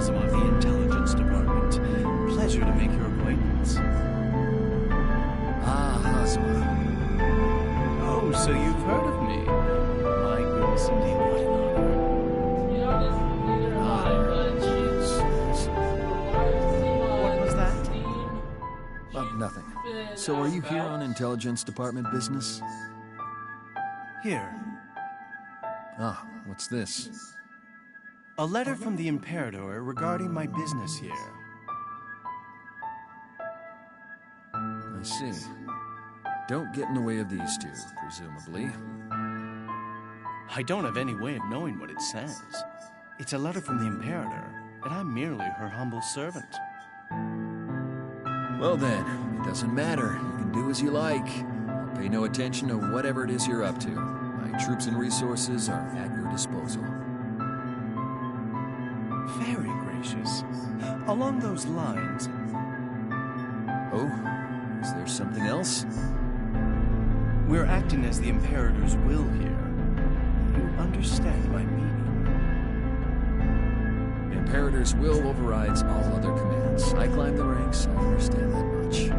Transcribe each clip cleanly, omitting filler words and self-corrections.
Hazama of the Intelligence Department. Pleasure to make your acquaintance. Ah, Hazama. Oh, so you've heard of me? My goodness, indeed, what an honor. What was that? Nothing. So are you here on Intelligence Department business? Here. Ah, what's this? A letter from the Imperator regarding my business here. I see. Don't get in the way of these two, presumably. I don't have any way of knowing what it says. It's a letter from the Imperator, and I'm merely her humble servant. Well then, it doesn't matter. You can do as you like. I'll pay no attention to whatever it is you're up to. My troops and resources are at your disposal. Very gracious. Along those lines... Oh? Is there something else? We're acting as the Imperator's will here. You understand my meaning. The Imperator's will overrides all other commands. I climb the ranks, I understand that much.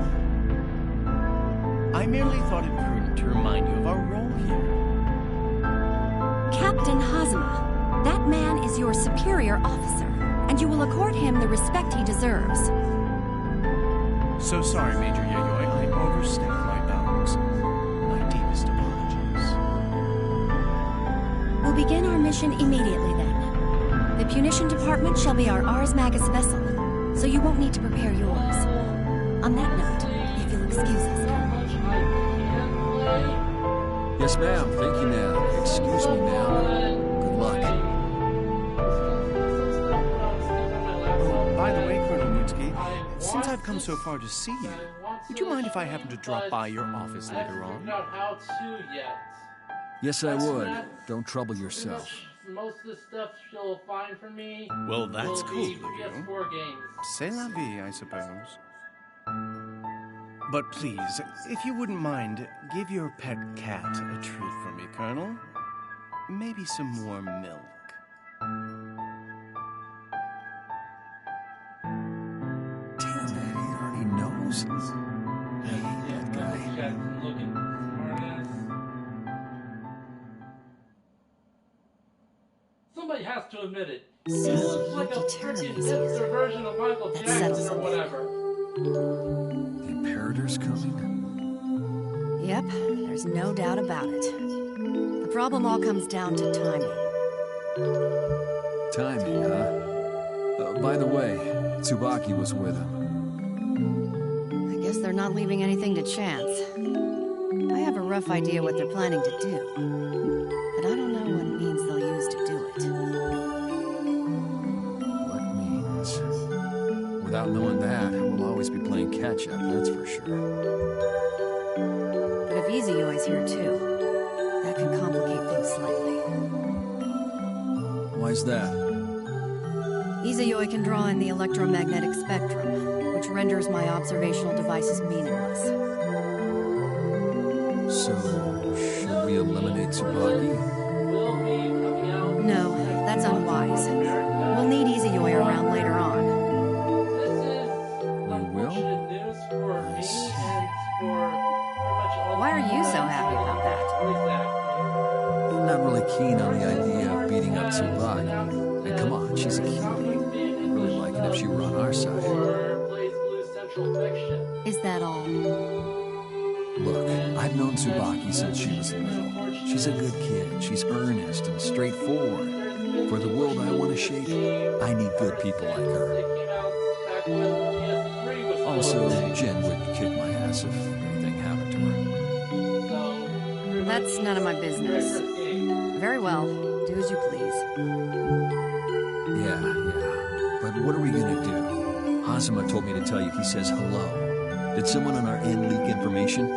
I merely thought it prudent to remind you of our role here. Captain Hazama, that man is your superior officer, and you will accord him the respect he deserves. So sorry, Major Yayoi, I overstepped my bounds. My deepest apologies. We'll begin our mission immediately then. The Punition Department shall be our Ars Magus vessel, so you won't need to prepare yours. On that note, if you'll excuse us. Yes, ma'am. Thank you, ma'am. Excuse me, ma'am. Good luck. Oh, by the way, Colonel Mitsuki, since I've come so far to see you, would you mind if I happen to drop by your office later on? Yes, I would. Don't trouble yourself. Most of the stuff she'll find for me. Well, that's will cool be of for you. PS4 games. C'est la vie, I suppose. But please, if you wouldn't mind, give your pet cat a treat for me, Colonel. Maybe some more milk. Damn it, he already knows. I hate that guy. Looking smartass. Somebody has to admit it. So, He looks like a freaking hipster version of Michael Jackson or whatever. The Imperator's coming? Yep, there's no doubt about it. The problem all comes down to timing. Timing, huh? By the way, Tsubaki was with him. I guess they're not leaving anything to chance. I have a rough idea what they're planning to do, but I don't know what means they'll use to do it. What means? Without knowing that, we'll always be playing catch-up, that's for sure. But if Izuyoi's here too, that can complicate things slightly. Why's that? Izuyoi can draw in the electromagnetic spectrum, which renders my observational devices meaningless. So, should we eliminate Tsubaki? Will be coming out. No, that's unwise. We'll need Izuyoi around later on. This is We will? unfortunate news for me and for pretty much all. Why are you so happy about that? Voice acting. I'm not really keen on the idea of beating up Tsubaki. And come on, she's a cutie. Really like it if she were on our side. For Blazblue Central Fiction. Is that all? Look, I've known Tsubaki since she was little. She's a good kid. She's earnest and straightforward. For the world I want to shape, I need good people like her. They came out back when PS3 was Also, Jen would kick my ass if anything happened to her. so That's none of my business. Very well. Do as you please. Yeah. But what are we gonna do? Hazama told me to tell you he says hello. Did someone on our end leak information?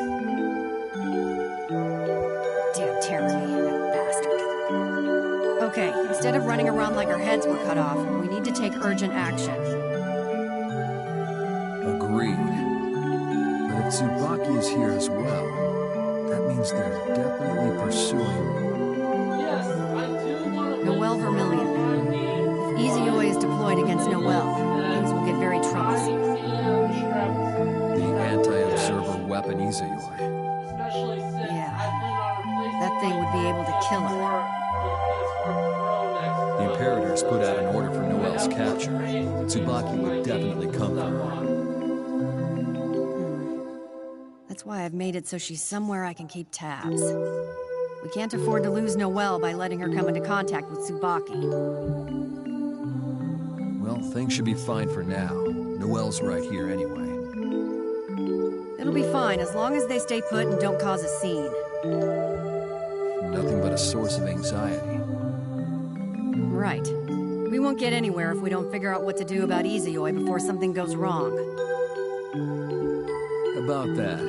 Damn tyranny, that bastard. Okay, instead of running around like our heads were cut off, we need to take urgent action. Agreed. But if Tsubaki is here as well, that means they're definitely pursuing... yes, I do want to Noel Vermillion. If Izuyoi is deployed against Noelle. Things will get very troublesome. The anti-observer weapon Izayoi. Yeah. That thing would be able to kill her. The Imperators put out an order for Noelle's capture. Tsubaki would definitely come for her. That's why I've made it so she's somewhere I can keep tabs. We can't afford to lose Noelle by letting her come into contact with Tsubaki. Well, things should be fine for now. Noelle's right here anyway. It'll be fine as long as they stay put and don't cause a scene. Nothing but a source of anxiety. Right. We won't get anywhere if we don't figure out what to do about Izayoi before something goes wrong. About that,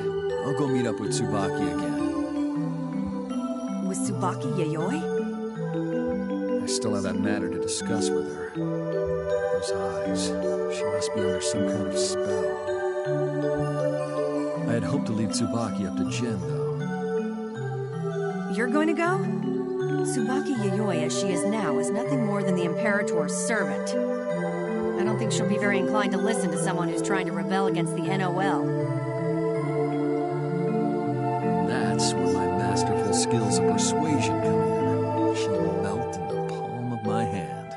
I'll go meet up with Tsubaki again. With Tsubaki Yayoi? I still have that matter to discuss with her. Those eyes, she must be under some kind of spell. I had hoped to leave Tsubaki up to Jin, though. You're going to go? Tsubaki Yayoi, as she is now, is nothing more than the Imperator's servant. I don't think she'll be very inclined to listen to someone who's trying to rebel against the NOL. That's where my masterful skills of persuasion come in. She'll melt in the palm of my hand.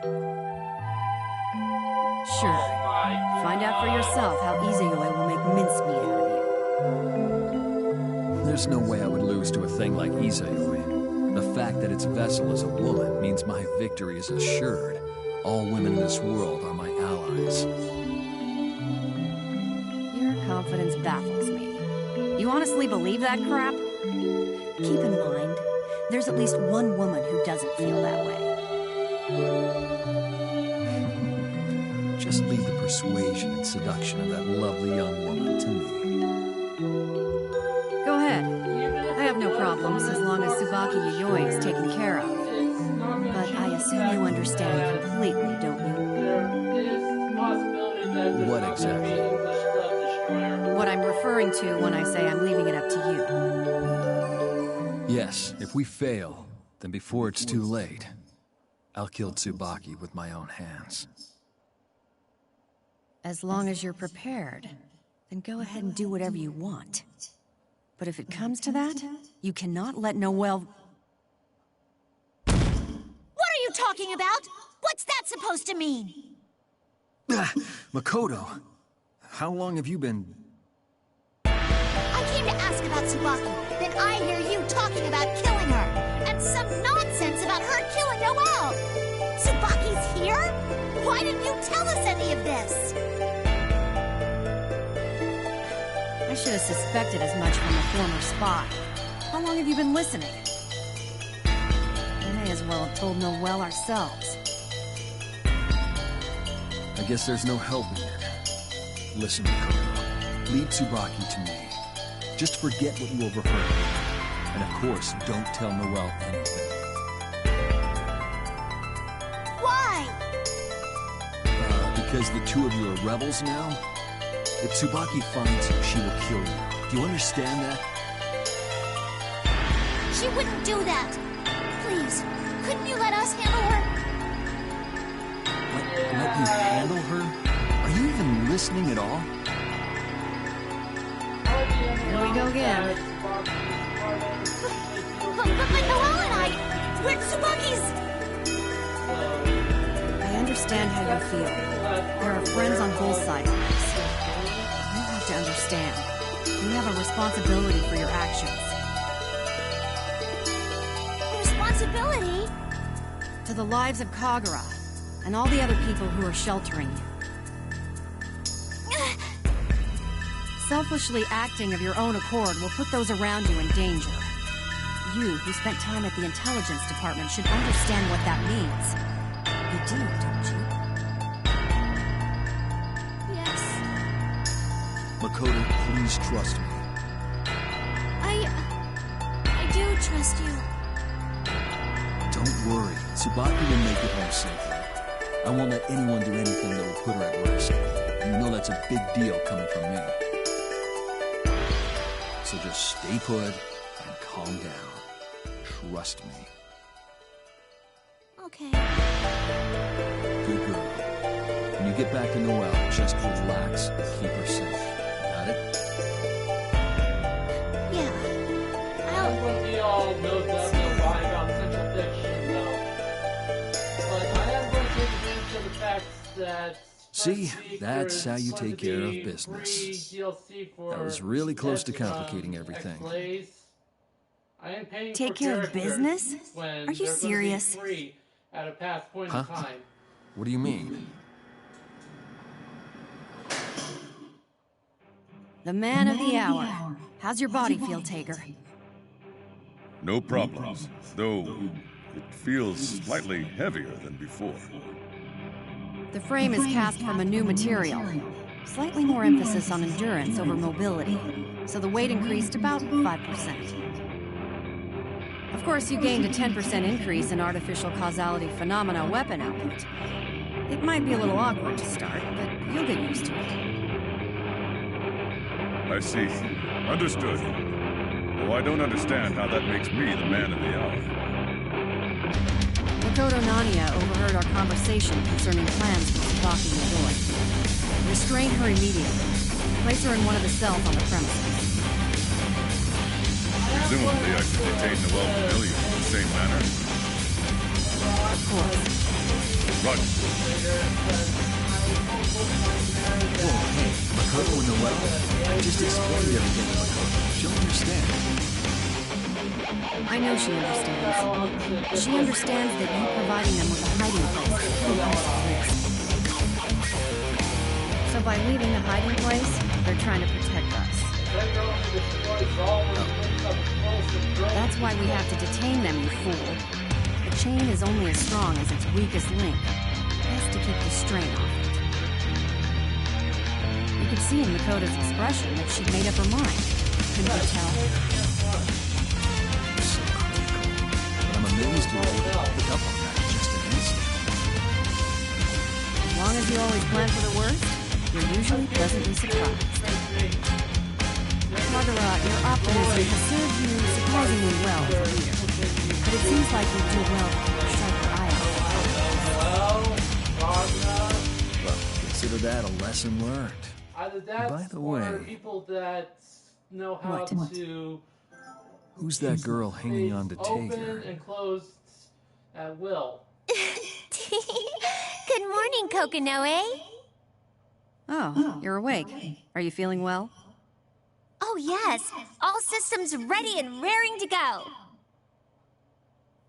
Sure. Find out for yourself how Izayoi will make mincemeat out of you. There's no way I would lose to a thing like Izayoi. The fact that its vessel is a woman means my victory is assured. All women in this world are my allies. Your confidence baffles me. You honestly believe that crap? Keep in mind, there's at least one woman who doesn't feel that way. Just leave the persuasion and seduction of that lovely young woman to me. Go ahead. I have no problems as long as Tsubaki Yayoi is taken care of. But I assume you understand completely, don't you? What exactly? What I'm referring to when I say I'm leaving it up to you. Yes, if we fail, then before it's too late, I'll kill Tsubaki with my own hands. As long as you're prepared, then go ahead and do whatever you want. But if it comes to that, you cannot let Noelle... What are you talking about? What's that supposed to mean? Makoto, how long have you been... I came to ask about Tsubaki, then I hear you talking about killing her, and some nonsense about her killing Noelle. Tsubaki's here? Why didn't you tell us any of this? I should have suspected as much from a former spy. How long have you been listening? We may as well have told Noelle ourselves. I guess there's no helping it. Listen, Makoto, leave Tsubaki to me. Just forget what you overheard. And of course, don't tell Noelle anything. Why? Because the two of you are rebels now? If Tsubaki finds you, she will kill you. Do you understand that? She wouldn't do that. Please, couldn't you let us handle her? Let you handle her? Are you even listening at all? Here we go again. But Noelle and we're Tsubaki's... I understand how you feel. There are friends on both sides of this. You have to understand. You have a responsibility for your actions. Responsibility? To the lives of Kagura, and all the other people who are sheltering you. Selfishly acting of your own accord will put those around you in danger. You, who spent time at the intelligence department, should understand what that means. You do, don't you? Yes. Makoto, please trust me. I do trust you. Don't worry. Tsubaki will make it home safely. I won't let anyone do anything that will put her at risk. And you know that's a big deal coming from me. So just stay put and calm down. Trust me. Okay. Good girl. you get back to Noelle, just relax and keep her safe. Got it? Yeah. Everyone be all knows that no lie about central fiction, though. But I am going to take advantage of the fact that... See, that's how you take care of business. That was really close to complicating everything. Take care of business? Are you serious? Huh? What do you mean? The man of the hour. How's your body feel, Taker? No problems, though it feels slightly heavier than before. The frame is cast from a new material. Slightly more emphasis on endurance over mobility, so the weight increased about 5%. Of course, you gained a 10% increase in artificial causality phenomena weapon output. It might be a little awkward to start, but you'll get used to it. I see. Understood. Though I don't understand how that makes me the man of the hour. Makoto Nanya overheard our conversation concerning plans for Tsubaki Midori. Restrain her immediately. Place her in one of the cells on the premises. Presumably, I should detain Noelle Vermillion in the same manner. Of course. Roger. Whoa, hey, Makoto and Noelle? I just explained everything to Makoto. She'll understand. I know she understands. She understands that you providing them with a hiding place will cause risk. So by leaving the hiding place, they're trying to protect us. That's why we have to detain them, you fool. The chain is only as strong as its weakest link. It has to keep the strain off it. You could see in Makoto's expression that she'd made up her mind. Couldn't you tell? So critical. But I'm amazed you were able to pick up on that in just an instant. As long as you always plan for the worst, you're usually pleasantly surprised. Margaret, your optimism has served you surprisingly well as a leader. But it seems like you do well to keep a sharper eye on it. Well, consider that a lesson learned. Either that, By the way, or people that know how What? to who's that girl hanging on to open Taker? and close at will. Good morning, Kokonoe. Oh, you're awake. Are you feeling well? Oh, yes. All systems ready and raring to go.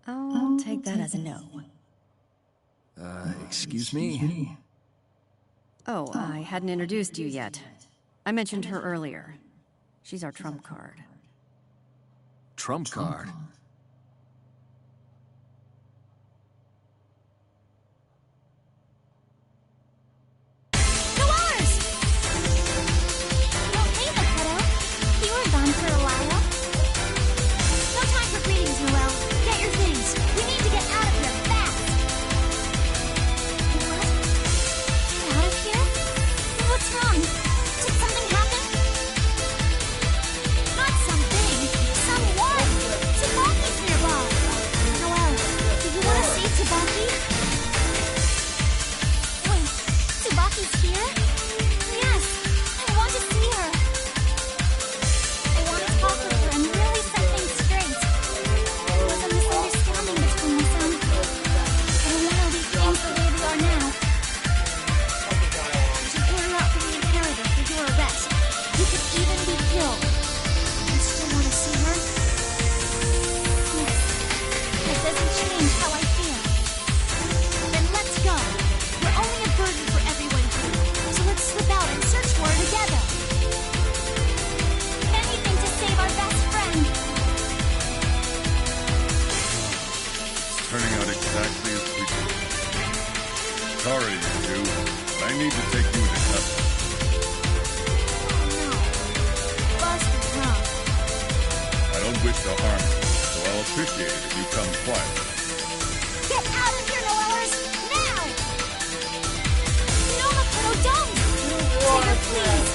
I'll take that as a no. Excuse me? Oh, I hadn't introduced you yet. I mentioned her earlier. She's our trump card. Trump card? Appreciate it if you come quiet. Get out of here, Noellers! Now! No, Makoto, don't! Taylor, please!